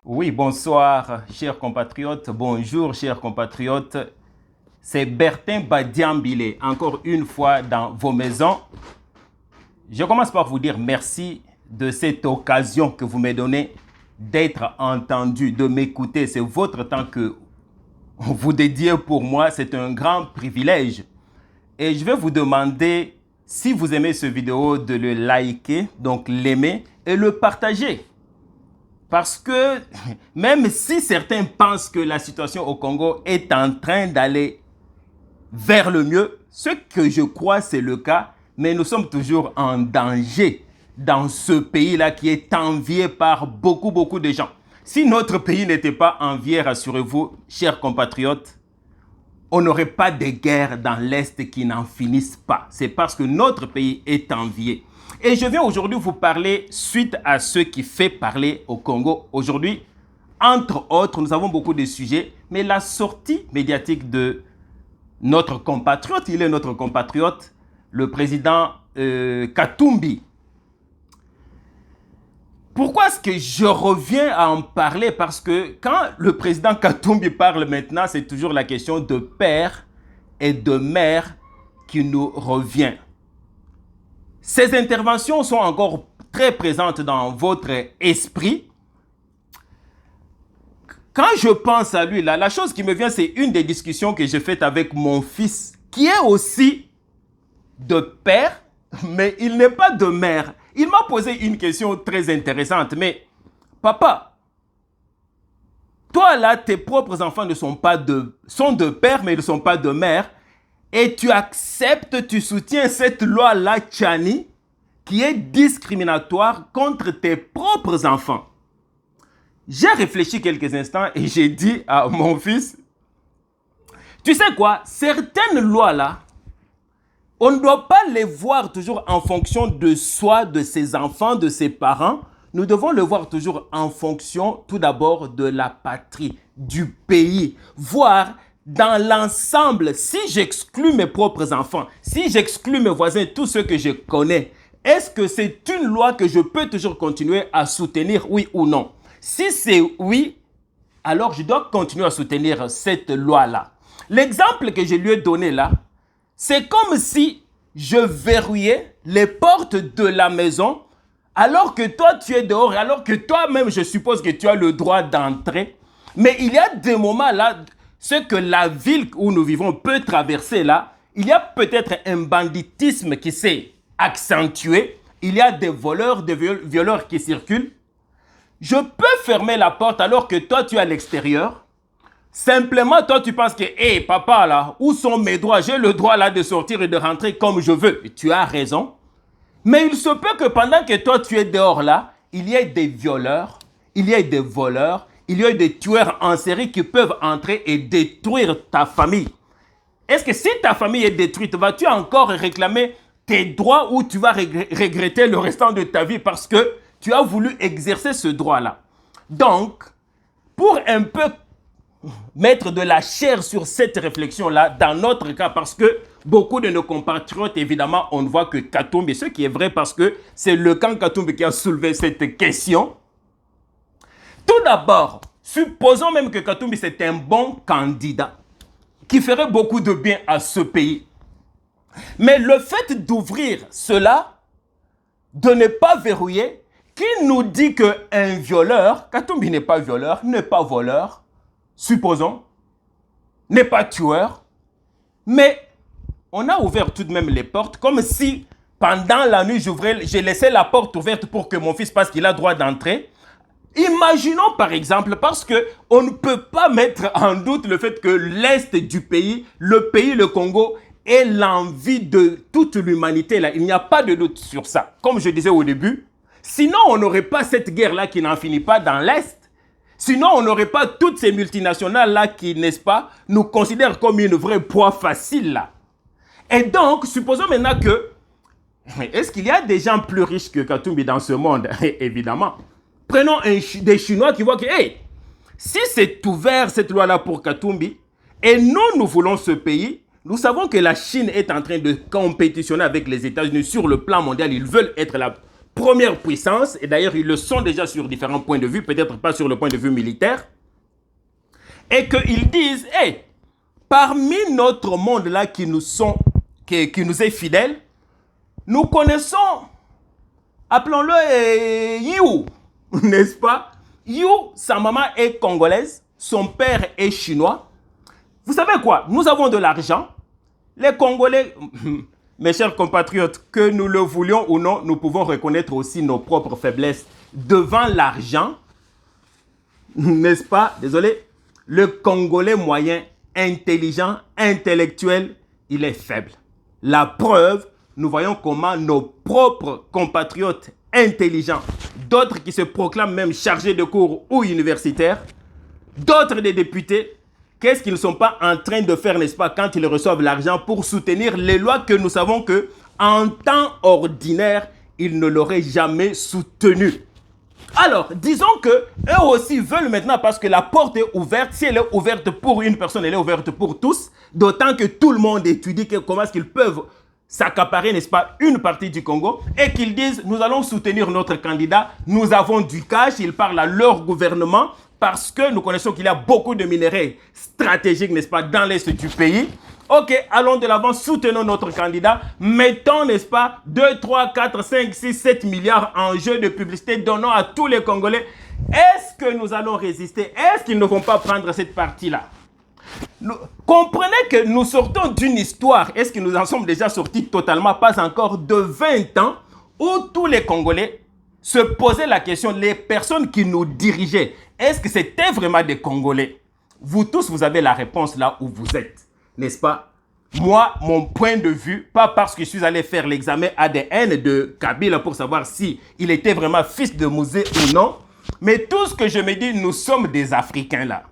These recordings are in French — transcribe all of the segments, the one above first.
Oui, bonsoir, chers compatriotes. Bonjour, chers compatriotes. C'est Bertin Badiambile, encore une fois dans vos maisons. Je commence par vous dire merci de cette occasion que vous me donnez d'être entendu, de m'écouter. C'est votre temps que vous dédiez pour moi. C'est un grand privilège. Et je vais vous demander, si vous aimez cette vidéo, de le liker, donc l'aimer et le partager. Parce que même si certains pensent que la situation au Congo est en train d'aller vers le mieux, ce que je crois c'est le cas, mais nous sommes toujours en danger dans ce pays-là qui est envié par beaucoup de gens. Si notre pays n'était pas envié, rassurez-vous, chers compatriotes, on n'aurait pas de guerre dans l'Est qui n'en finissent pas. C'est parce que notre pays est envié. Et je viens aujourd'hui vous parler suite à ce qui fait parler au Congo aujourd'hui. Entre autres, nous avons beaucoup de sujets, mais la sortie médiatique de notre compatriote, il est notre compatriote, le président Katumbi. Pourquoi est-ce que je reviens à en parler? Parce que quand le président Katumbi parle maintenant, c'est toujours la question de père et de mère qui nous revient. Ces interventions sont encore très présentes dans votre esprit. Quand je pense à lui, là, la chose qui me vient, c'est une des discussions que j'ai faites avec mon fils, qui est aussi de père, mais il n'est pas de mère. Il m'a posé une question très intéressante. Mais, papa, toi là, tes propres enfants ne sont pas sont de père, mais ils ne sont pas de mère. Et tu acceptes, tu soutiens cette loi-là, Tchani, qui est discriminatoire contre tes propres enfants. J'ai réfléchi quelques instants et j'ai dit à mon fils, tu sais quoi, certaines lois-là, on ne doit pas les voir toujours en fonction de soi, de ses enfants, de ses parents. Nous devons le voir toujours en fonction, tout d'abord, de la patrie, du pays. Voir dans l'ensemble, si j'exclus mes propres enfants, si j'exclus mes voisins, tous ceux que je connais, est-ce que c'est une loi que je peux toujours continuer à soutenir, oui ou non? Si c'est oui, alors je dois continuer à soutenir cette loi-là. L'exemple que je lui ai donné là, c'est comme si je verrouillais les portes de la maison alors que toi tu es dehors, alors que toi-même je suppose que tu as le droit d'entrer. Mais il y a des moments là, ce que la ville où nous vivons peut traverser là, il y a peut-être un banditisme qui s'est accentué, il y a des voleurs, des violeurs qui circulent. Je peux fermer la porte alors que toi tu es à l'extérieur. Simplement, toi, tu penses que, hé, papa, là, où sont mes droits? J'ai le droit, là, de sortir et de rentrer comme je veux. Et tu as raison. Mais il se peut que pendant que toi, tu es dehors, là, il y ait des violeurs, il y ait des voleurs, il y ait des tueurs en série qui peuvent entrer et détruire ta famille. Est-ce que si ta famille est détruite, vas-tu encore réclamer tes droits ou tu vas regretter le restant de ta vie parce que tu as voulu exercer ce droit-là? Donc, pour un peu mettre de la chair sur cette réflexion-là, dans notre cas, parce que beaucoup de nos compatriotes, évidemment, on ne voit que Katumbi, ce qui est vrai parce que c'est le camp Katumbi qui a soulevé cette question. Tout d'abord, supposons même que Katumbi c'est un bon candidat qui ferait beaucoup de bien à ce pays. Mais le fait d'ouvrir cela, de ne pas verrouiller, qui nous dit qu'un violeur, Katumbi n'est pas violeur, n'est pas voleur, supposons, n'est pas tueur, mais on a ouvert tout de même les portes comme si pendant la nuit j'ai laissé la porte ouverte pour que mon fils parce qu'il a droit d'entrer. Imaginons par exemple, parce qu'on ne peut pas mettre en doute le fait que l'Est du pays, le Congo, est l'envie de toute l'humanité. Là. Il n'y a pas de doute sur ça. Comme je disais au début, sinon on n'aurait pas cette guerre-là qui n'en finit pas dans l'Est. Sinon, on n'aurait pas toutes ces multinationales-là qui, n'est-ce pas, nous considèrent comme une vraie proie facile là. Et donc, supposons maintenant que, est-ce qu'il y a des gens plus riches que Katumbi dans ce monde? Évidemment. Prenons des Chinois qui voient que, hey, si c'est ouvert cette loi-là pour Katumbi, et nous voulons ce pays, nous savons que la Chine est en train de compétitionner avec les États-Unis sur le plan mondial. Ils veulent être la première puissance, et d'ailleurs ils le sont déjà sur différents points de vue, peut-être pas sur le point de vue militaire, et qu'ils disent, hey, parmi notre monde là qui nous est fidèle, nous connaissons, appelons-le You, n'est-ce pas? You, sa maman est congolaise, son père est chinois. Vous savez quoi? Nous avons de l'argent. Les Congolais, mes chers compatriotes, que nous le voulions ou non, nous pouvons reconnaître aussi nos propres faiblesses devant l'argent. N'est-ce pas? Désolé. Le Congolais moyen, intelligent, intellectuel, il est faible. La preuve, nous voyons comment nos propres compatriotes intelligents, d'autres qui se proclament même chargés de cours ou universitaires, d'autres des députés, qu'est-ce qu'ils ne sont pas en train de faire, n'est-ce pas, quand ils reçoivent l'argent pour soutenir les lois que nous savons que, en temps ordinaire, ils ne l'auraient jamais soutenues. Alors, disons que eux aussi veulent maintenant, parce que la porte est ouverte, si elle est ouverte pour une personne, elle est ouverte pour tous, d'autant que tout le monde étudie comment est-ce qu'ils peuvent s'accaparer, n'est-ce pas, une partie du Congo, et qu'ils disent, nous allons soutenir notre candidat, nous avons du cash, ils parlent à leur gouvernement, parce que nous connaissons qu'il y a beaucoup de minerais stratégiques, n'est-ce pas, dans l'est du pays. Ok, allons de l'avant, soutenons notre candidat, mettons, n'est-ce pas, 2, 3, 4, 5, 6, 7 milliards en jeu de publicité, donnons à tous les Congolais. Est-ce que nous allons résister? Est-ce qu'ils ne vont pas prendre cette partie-là? Comprenez que nous sortons d'une histoire, est-ce que nous en sommes déjà sortis totalement, pas encore, de 20 ans, où tous les Congolais se posaient la question, les personnes qui nous dirigeaient, est-ce que c'était vraiment des Congolais? Vous tous, vous avez la réponse là où vous êtes, n'est-ce pas? Moi, mon point de vue, pas parce que je suis allé faire l'examen ADN de Kabila pour savoir si il était vraiment fils de Mouzé ou non, mais tout ce que je me dis, nous sommes des Africains là.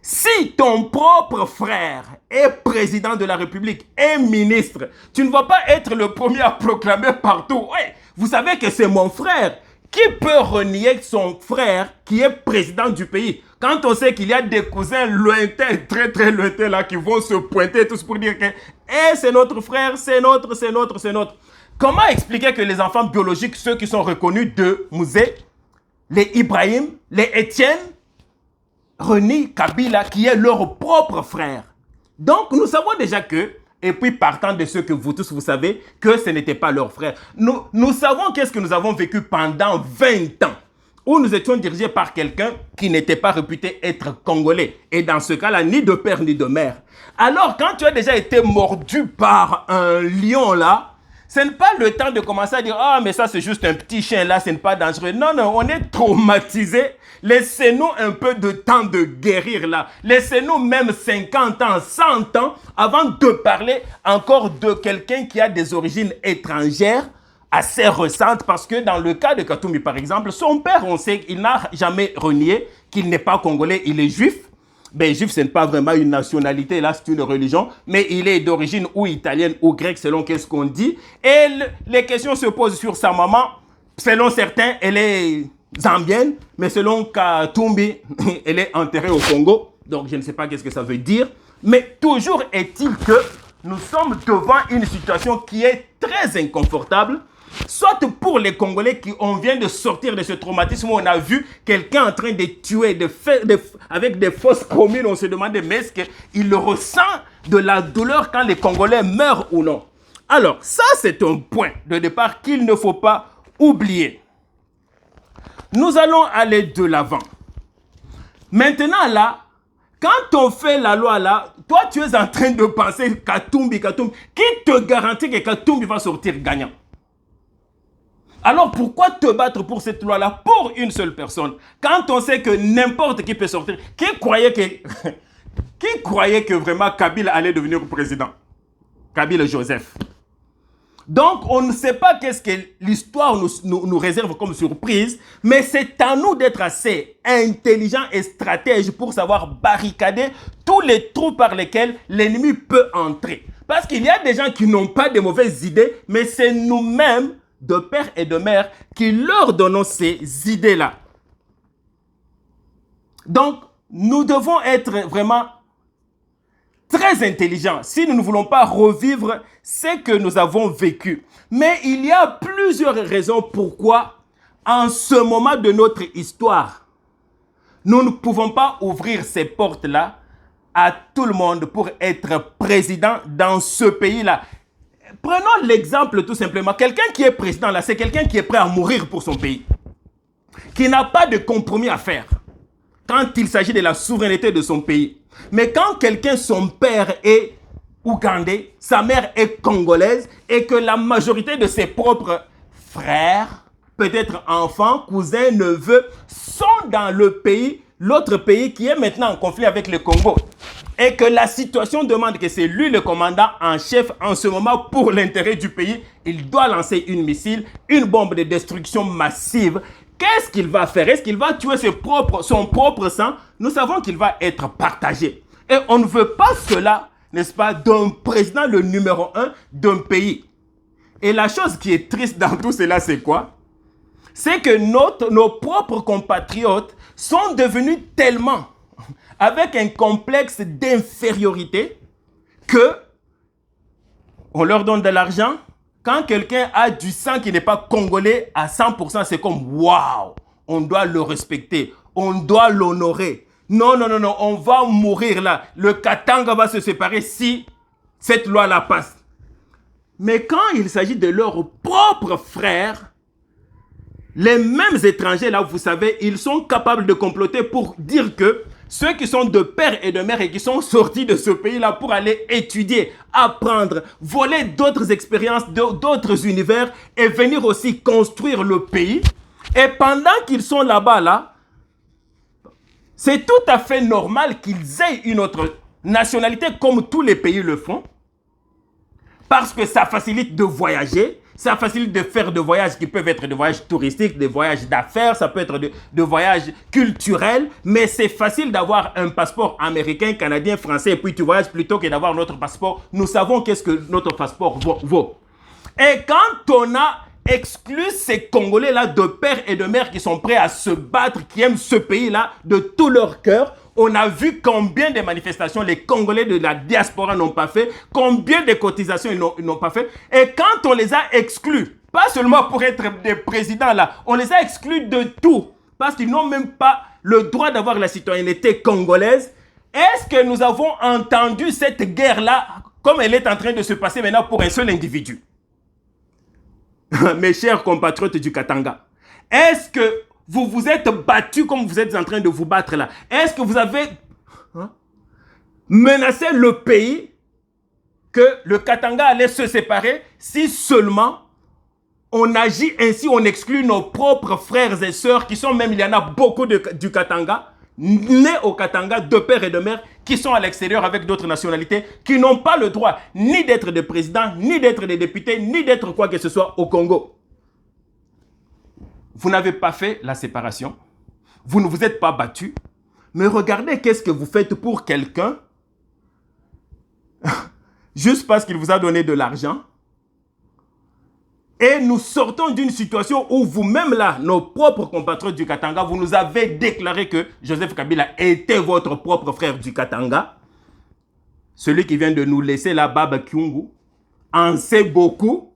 Si ton propre frère est président de la République, est ministre, tu ne vas pas être le premier à proclamer partout. Ouais, vous savez que c'est mon frère. Qui peut renier son frère qui est président du pays? Quand on sait qu'il y a des cousins lointains, très très lointains là, qui vont se pointer tous pour dire que c'est notre frère, c'est notre. Comment expliquer que les enfants biologiques, ceux qui sont reconnus de Mouzé, les Ibrahim, les Étienne, renient Kabila qui est leur propre frère? Donc nous savons déjà que, et puis partant de ce que vous tous vous savez, que ce n'était pas leur frère. Nous savons qu'est-ce que nous avons vécu pendant 20 ans, où nous étions dirigés par quelqu'un qui n'était pas réputé être congolais. Et dans ce cas-là, ni de père ni de mère. Alors quand tu as déjà été mordu par un lion là, ce n'est pas le temps de commencer à dire « Ah, mais ça c'est juste un petit chien là, ce n'est pas dangereux. » Non, non, on est traumatisés. Laissez-nous un peu de temps de guérir là. Laissez-nous même 50 ans, 100 ans avant de parler encore de quelqu'un qui a des origines étrangères assez récentes. Parce que dans le cas de Katumbi par exemple, son père, on sait qu'il n'a jamais renié qu'il n'est pas congolais, il est juif. Ben, juif, ce n'est pas vraiment une nationalité, là, c'est une religion, mais il est d'origine ou italienne ou grecque, selon qu'est-ce qu'on dit. Et les questions se posent sur sa maman. Selon certains, elle est zambienne, mais selon Katumbi, elle est enterrée au Congo. Donc, je ne sais pas qu'est-ce que ça veut dire. Mais toujours est-il que nous sommes devant une situation qui est très inconfortable, soit pour les Congolais qui on vient de sortir de ce traumatisme où on a vu quelqu'un en train de tuer, avec des fausses communes, on se demandait mais est-ce qu'il ressent de la douleur quand les Congolais meurent ou non? Alors, ça c'est un point de départ qu'il ne faut pas oublier. Nous allons aller de l'avant. Maintenant là, quand on fait la loi là, toi tu es en train de penser Katumbi, qui te garantit que Katumbi va sortir gagnant? Alors pourquoi te battre pour cette loi-là, pour une seule personne, quand on sait que n'importe qui peut sortir? Qui croyait que vraiment Kabila allait devenir président? Kabila Joseph. Donc on ne sait pas qu'est-ce que l'histoire nous réserve comme surprise, mais c'est à nous d'être assez intelligents et stratèges pour savoir barricader tous les trous par lesquels l'ennemi peut entrer. Parce qu'il y a des gens qui n'ont pas de mauvaises idées, mais c'est nous-mêmes, de père et de mère, qui leur donnons ces idées-là. Donc, nous devons être vraiment très intelligent si nous ne voulons pas revivre ce que nous avons vécu. Mais il y a plusieurs raisons pourquoi, en ce moment de notre histoire, nous ne pouvons pas ouvrir ces portes-là à tout le monde pour être président dans ce pays-là. Prenons l'exemple tout simplement. Quelqu'un qui est président là, c'est quelqu'un qui est prêt à mourir pour son pays. Qui n'a pas de compromis à faire quand il s'agit de la souveraineté de son pays. Mais quand quelqu'un, son père est ougandais, sa mère est congolaise et que la majorité de ses propres frères, peut-être enfants, cousins, neveux, sont dans le pays, l'autre pays qui est maintenant en conflit avec le Congo, et que la situation demande que c'est lui le commandant en chef en ce moment pour l'intérêt du pays, il doit lancer une missile, une bombe de destruction massive. Qu'est-ce qu'il va faire? Est-ce qu'il va tuer son propre sang? Nous savons qu'il va être partagé. Et on ne veut pas cela, n'est-ce pas, d'un président le numéro 1 d'un pays. Et la chose qui est triste dans tout cela, c'est quoi? C'est que nos propres compatriotes sont devenus tellement avec un complexe d'infériorité que on leur donne de l'argent. Quand quelqu'un a du sang qui n'est pas congolais à 100%, c'est comme waouh, on doit le respecter, on doit l'honorer. Non, non, non, non, on va mourir là. Le Katanga va se séparer si cette loi-là passe. Mais quand il s'agit de leurs propres frères, les mêmes étrangers là, vous savez, ils sont capables de comploter pour dire que ceux qui sont de père et de mère et qui sont sortis de ce pays-là pour aller étudier, apprendre, voler d'autres expériences, d'autres univers et venir aussi construire le pays. Et pendant qu'ils sont là-bas, là, c'est tout à fait normal qu'ils aient une autre nationalité comme tous les pays le font. Parce que ça facilite de voyager. Ça facilite de faire des voyages qui peuvent être des voyages touristiques, des voyages d'affaires, ça peut être des voyages culturels, mais c'est facile d'avoir un passeport américain, canadien, français, et puis tu voyages plutôt que d'avoir notre passeport. Nous savons qu'est-ce que notre passeport vaut. Et quand on a exclu ces Congolais-là de père et de mère qui sont prêts à se battre, qui aiment ce pays-là de tout leur cœur, on a vu combien de manifestations les Congolais de la diaspora n'ont pas fait, combien de cotisations ils n'ont pas fait. Et quand on les a exclus, pas seulement pour être des présidents là, on les a exclus de tout, parce qu'ils n'ont même pas le droit d'avoir la citoyenneté congolaise. Est-ce que nous avons entendu cette guerre-là comme elle est en train de se passer maintenant pour un seul individu? Mes chers compatriotes du Katanga, est-ce que vous vous êtes battus comme vous êtes en train de vous battre là? Est-ce que vous avez menacé le pays que le Katanga allait se séparer si seulement on agit ainsi, on exclut nos propres frères et sœurs qui sont même, il y en a beaucoup du Katanga, nés au Katanga, de père et de mère, qui sont à l'extérieur avec d'autres nationalités, qui n'ont pas le droit ni d'être des présidents, ni d'être des députés, ni d'être quoi que ce soit au Congo. Vous n'avez pas fait la séparation. Vous ne vous êtes pas battu. Mais regardez qu'est-ce que vous faites pour quelqu'un juste parce qu'il vous a donné de l'argent. Et nous sortons d'une situation où vous-même là, nos propres compatriotes du Katanga, vous nous avez déclaré que Joseph Kabila était votre propre frère du Katanga. Celui qui vient de nous laisser là, Baba Kyungu, en sait beaucoup.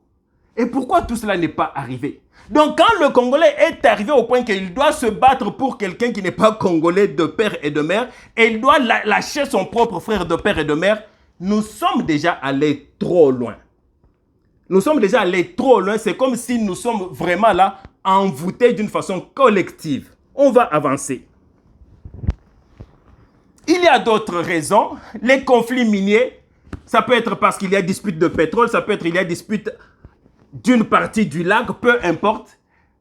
Et pourquoi tout cela n'est pas arrivé? Donc quand le Congolais est arrivé au point qu'il doit se battre pour quelqu'un qui n'est pas Congolais de père et de mère, et il doit lâcher son propre frère de père et de mère, nous sommes déjà allés trop loin. Nous sommes déjà allés trop loin. C'est comme si nous sommes vraiment là, envoûtés d'une façon collective. On va avancer. Il y a d'autres raisons. Les conflits miniers, ça peut être parce qu'il y a dispute de pétrole, ça peut être qu'il y a dispute d'une partie du lac, peu importe.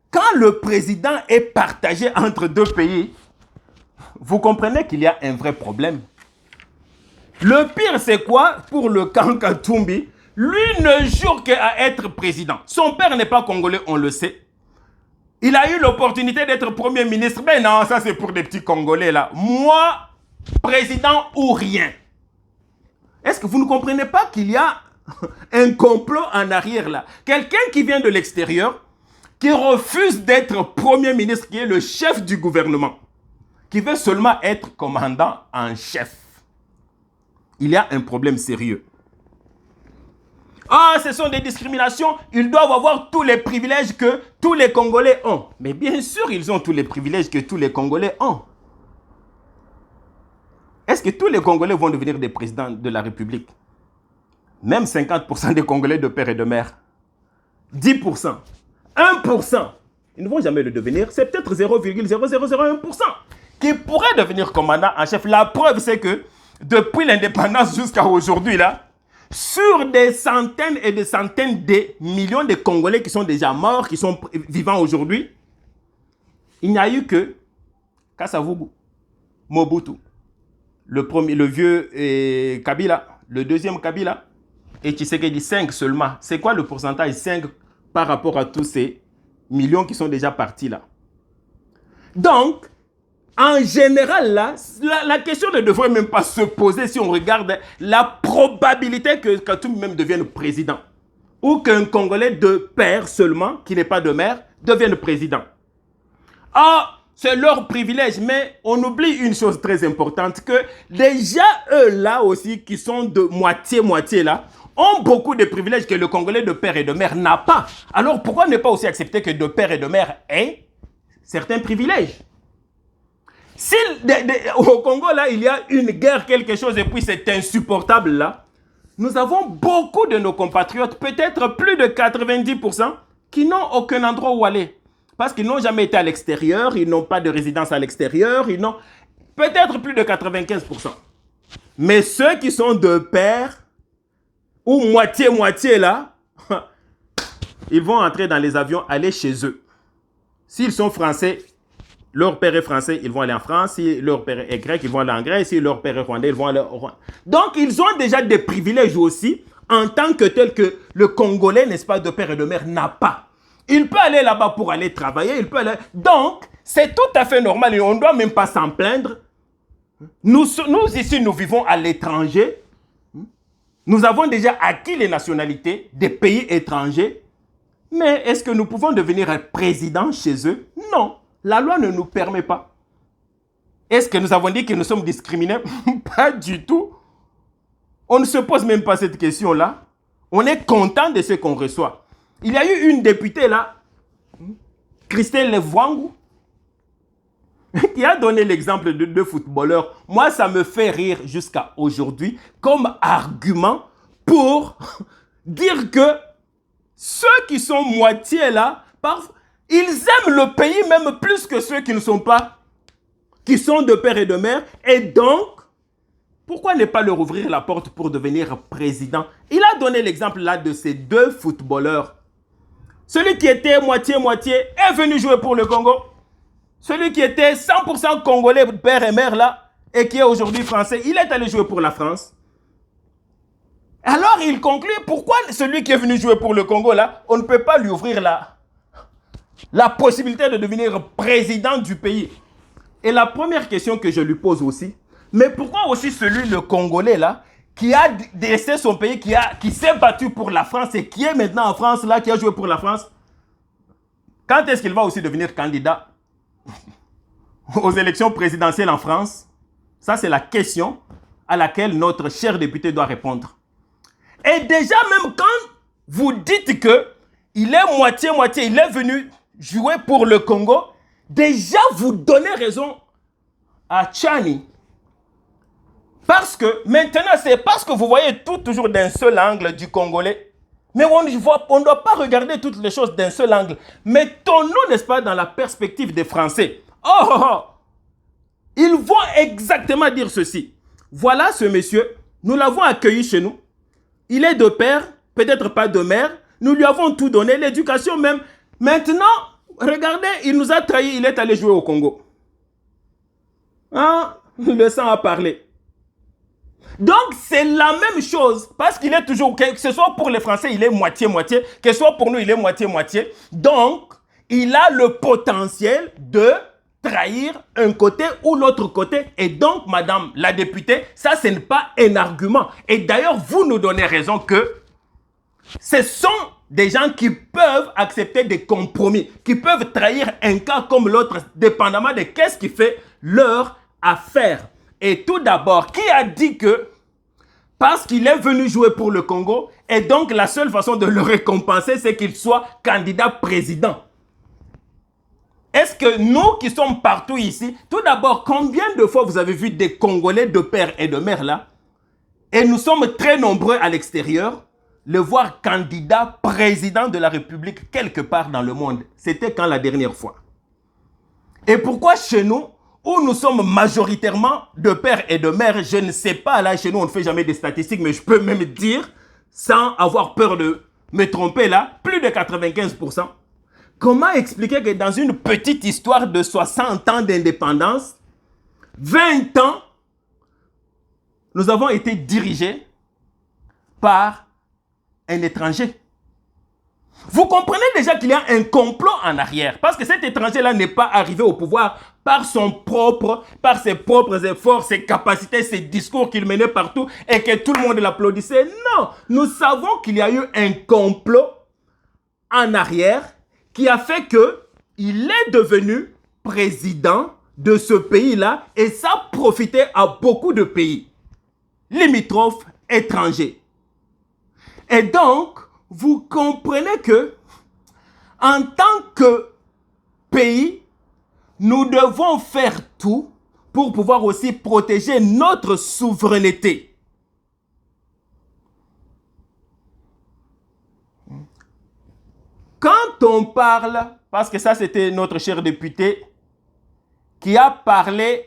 Quand le président est partagé entre deux pays, vous comprenez qu'il y a un vrai problème. Le pire, c'est quoi pour le Kankatumbi? Lui ne joue qu'à être président. Son père n'est pas congolais, on le sait. Il a eu l'opportunité d'être premier ministre. Mais non, ça c'est pour des petits Congolais là. Moi, président ou rien. Est-ce que vous ne comprenez pas qu'il y a un complot en arrière là? Quelqu'un qui vient de l'extérieur, qui refuse d'être premier ministre, qui est le chef du gouvernement, qui veut seulement être commandant en chef. il y a un problème sérieux. Ah, ce sont des discriminations, ils doivent avoir tous les privilèges que tous les Congolais ont. Mais bien sûr, ils ont tous les privilèges que tous les Congolais ont. Est-ce que tous les Congolais vont devenir des présidents de la République? Même 50% des Congolais de père et de mère. 10%. 1%. Ils ne vont jamais le devenir. C'est peut-être 0,0001% qui pourrait devenir commandant en chef. La preuve, c'est que depuis l'indépendance jusqu'à aujourd'hui, là, sur des centaines et des centaines de millions de Congolais qui sont déjà morts, qui sont vivants aujourd'hui, il n'y a eu que Kasavubu, Mobutu, le vieux Kabila, le deuxième Kabila, et Tshisekedi, 5 seulement. C'est quoi le pourcentage 5 par rapport à tous ces millions qui sont déjà partis là? Donc, en général, là, la question ne devrait même pas se poser si on regarde la probabilité que Katoum même devienne président. Ou qu'un Congolais de père seulement, qui n'est pas de mère, devienne président. Ah, c'est leur privilège, mais on oublie une chose très importante, que déjà eux là aussi, qui sont de moitié-moitié là, ont beaucoup de privilèges que le Congolais de père et de mère n'a pas. Alors pourquoi ne pas aussi accepter que de père et de mère ait certains privilèges? Si au Congo, là, il y a une guerre, quelque chose, et puis c'est insupportable, là, nous avons beaucoup de nos compatriotes, peut-être plus de 90%, qui n'ont aucun endroit où aller. Parce qu'ils n'ont jamais été à l'extérieur, ils n'ont pas de résidence à l'extérieur, ils n'ont peut-être plus de 95%. Mais ceux qui sont de père, ou moitié-moitié, là, ils vont entrer dans les avions, aller chez eux. S'ils sont français, leur père est français, ils vont aller en France. Si leur père est grec, ils vont aller en Grèce. Si leur père est rwandais, ils vont aller au Rwanda. Donc, ils ont déjà des privilèges aussi, en tant que tel que le Congolais, n'est-ce pas, de père et de mère, n'a pas. Il peut aller là-bas pour aller travailler, il peut aller... Donc, c'est tout à fait normal et on ne doit même pas s'en plaindre. Nous ici, nous vivons à l'étranger. Nous avons déjà acquis les nationalités des pays étrangers. Mais est-ce que nous pouvons devenir un président chez eux? Non. La loi ne nous permet pas. Est-ce que nous avons dit que nous sommes discriminés? Pas du tout. On ne se pose même pas cette question-là. On est content de ce qu'on reçoit. Il y a eu une députée là, Christelle Levwangu, qui a donné l'exemple de deux footballeurs. Moi, ça me fait rire jusqu'à aujourd'hui comme argument pour dire que ceux qui sont moitié là, ils aiment le pays même plus que ceux qui ne sont pas, qui sont de père et de mère. Et donc, pourquoi ne pas leur ouvrir la porte pour devenir président? Il a donné l'exemple là de ces deux footballeurs. Celui qui était moitié-moitié est venu jouer pour le Congo. Celui qui était 100% congolais, père et mère là, et qui est aujourd'hui français, il est allé jouer pour la France. Alors il conclut, pourquoi celui qui est venu jouer pour le Congo là, on ne peut pas lui ouvrir la possibilité de devenir président du pays? Et la première question que je lui pose aussi, mais pourquoi aussi celui, le Congolais là, qui a laissé son pays, qui s'est battu pour la France et qui est maintenant en France là, qui a joué pour la France, quand est-ce qu'il va aussi devenir candidat aux élections présidentielles en France? Ça, c'est la question à laquelle notre cher député doit répondre. Et déjà, même quand vous dites qu'il est moitié-moitié, il est venu jouer pour le Congo, déjà vous donnez raison à Tchani. Parce que maintenant, c'est parce que vous voyez tout toujours d'un seul angle du Congolais. Mais on ne doit pas regarder toutes les choses d'un seul angle. Mettons-nous, n'est-ce pas, dans la perspective des Français. Oh! Ils vont exactement dire ceci. Voilà ce monsieur, nous l'avons accueilli chez nous. Il est de père, peut-être pas de mère. Nous lui avons tout donné, l'éducation même. Maintenant, regardez, il nous a trahis, il est allé jouer au Congo. Hein? Le sang a parlé. Donc, c'est la même chose, parce qu'il est toujours, que ce soit pour les Français, il est moitié-moitié, que ce soit pour nous, il est moitié-moitié. Donc, il a le potentiel de trahir un côté ou l'autre côté. Et donc, madame la députée, ça, ce n'est pas un argument. Et d'ailleurs, vous nous donnez raison que ce sont des gens qui peuvent accepter des compromis, qui peuvent trahir un cas comme l'autre, dépendamment de qu'est-ce qui fait leur affaire. Et tout d'abord, qui a dit que parce qu'il est venu jouer pour le Congo, et donc la seule façon de le récompenser, c'est qu'il soit candidat président. Est-ce que nous qui sommes partout ici, tout d'abord, combien de fois vous avez vu des Congolais de père et de mère là, et nous sommes très nombreux à l'extérieur, le voir candidat président de la République quelque part dans le monde? C'était quand la dernière fois? Et pourquoi chez nous, où nous sommes majoritairement de père et de mère, je ne sais pas, là chez nous on ne fait jamais des statistiques, mais je peux même dire, sans avoir peur de me tromper là, plus de 95%. Comment expliquer que dans une petite histoire de 60 ans d'indépendance, 20 ans, nous avons été dirigés par un étranger? Vous comprenez déjà qu'il y a un complot en arrière, parce que cet étranger-là n'est pas arrivé au pouvoir par ses propres efforts, ses capacités, ses discours qu'il menait partout et que tout le monde l'applaudissait. Non, nous savons qu'il y a eu un complot en arrière qui a fait qu'il est devenu président de ce pays-là et ça a profité à beaucoup de pays limitrophes étrangers. Et donc, vous comprenez que, en tant que pays, nous devons faire tout pour pouvoir aussi protéger notre souveraineté. Quand on parle, parce que ça c'était notre cher député qui a parlé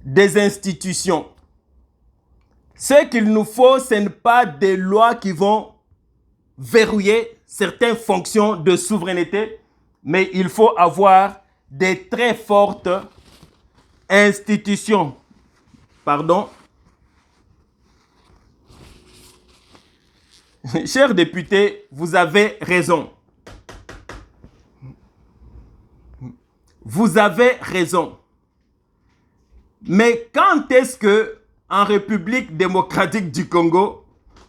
des institutions. Ce qu'il nous faut, ce n'est pas des lois qui vont verrouiller certaines fonctions de souveraineté, mais il faut avoir des très fortes institutions. Pardon. Chers députés, vous avez raison. Vous avez raison. Mais quand est-ce que en République démocratique du Congo,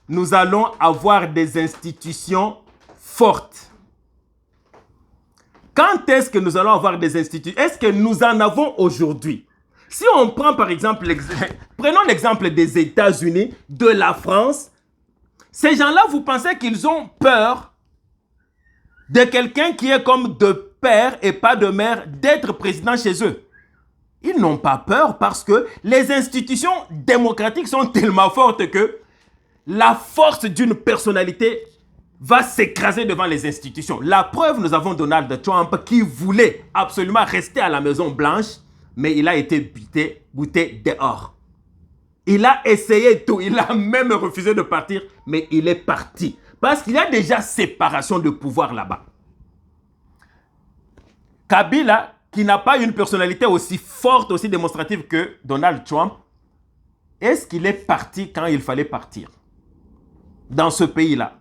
nous allons avoir des institutions fortes? Quand est-ce que nous allons avoir des institutions? Est-ce que nous en avons aujourd'hui? Si on prend par exemple, prenons l'exemple des États-Unis, de la France, ces gens-là, vous pensez qu'ils ont peur de quelqu'un qui est comme de père et pas de mère d'être président chez eux? Ils n'ont pas peur parce que les institutions démocratiques sont tellement fortes que la force d'une personnalité va s'écraser devant les institutions. La preuve, nous avons Donald Trump qui voulait absolument rester à la Maison Blanche, mais il a été buté dehors. Il a essayé tout, il a même refusé de partir, mais il est parti. Parce qu'il y a déjà séparation de pouvoir là-bas. Kabila, qui n'a pas une personnalité aussi forte, aussi démonstrative que Donald Trump, est-ce qu'il est parti quand il fallait partir dans ce pays-là?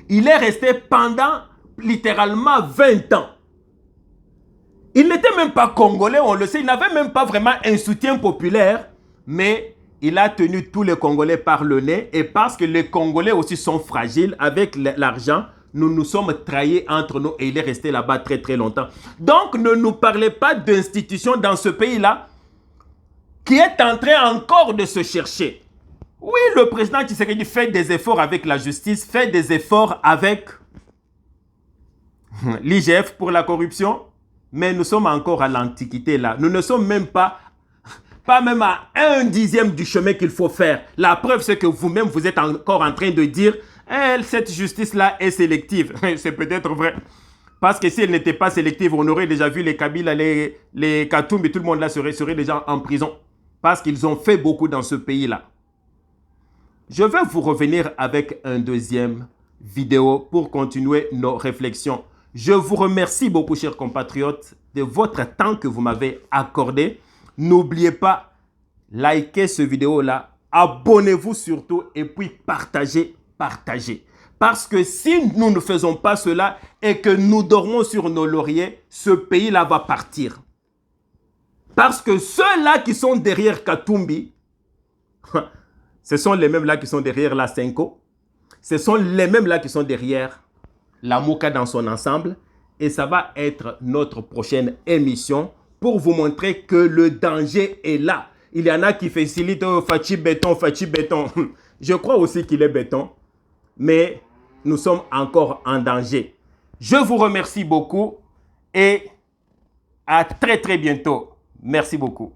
Il est resté pendant littéralement 20 ans. Il n'était même pas congolais, on le sait, il n'avait même pas vraiment un soutien populaire, mais il a tenu tous les Congolais par le nez et parce que les Congolais aussi sont fragiles avec l'argent, nous nous sommes trahis entre nous et il est resté là-bas très très longtemps. Donc ne nous parlez pas d'institutions dans ce pays-là qui est en train encore de se chercher. Oui, le président Tshisekedi fait des efforts avec la justice, fait des efforts avec l'IGF pour la corruption, mais nous sommes encore à l'antiquité là. Nous ne sommes même pas même à 1/10 du chemin qu'il faut faire. La preuve, c'est que vous-même, vous êtes encore en train de dire cette justice-là est sélective. C'est peut-être vrai. Parce que si elle n'était pas sélective, on aurait déjà vu les Kabila, les Katumbi, tout le monde là serait déjà en prison. Parce qu'ils ont fait beaucoup dans ce pays-là. Je vais vous revenir avec un deuxième vidéo pour continuer nos réflexions. Je vous remercie beaucoup, chers compatriotes, de votre temps que vous m'avez accordé. N'oubliez pas, likez ce vidéo-là, abonnez-vous surtout et puis partagez. Parce que si nous ne faisons pas cela et que nous dormons sur nos lauriers, ce pays-là va partir. Parce que ceux-là qui sont derrière Katumbi, ce sont les mêmes là qui sont derrière la Senko, ce sont les mêmes là qui sont derrière la Mouka dans son ensemble. Et ça va être notre prochaine émission pour vous montrer que le danger est là. Il y en a qui facilitent Fachi béton, Fachi béton. Je crois aussi qu'il est béton, mais nous sommes encore en danger. Je vous remercie beaucoup et à très très bientôt. Merci beaucoup.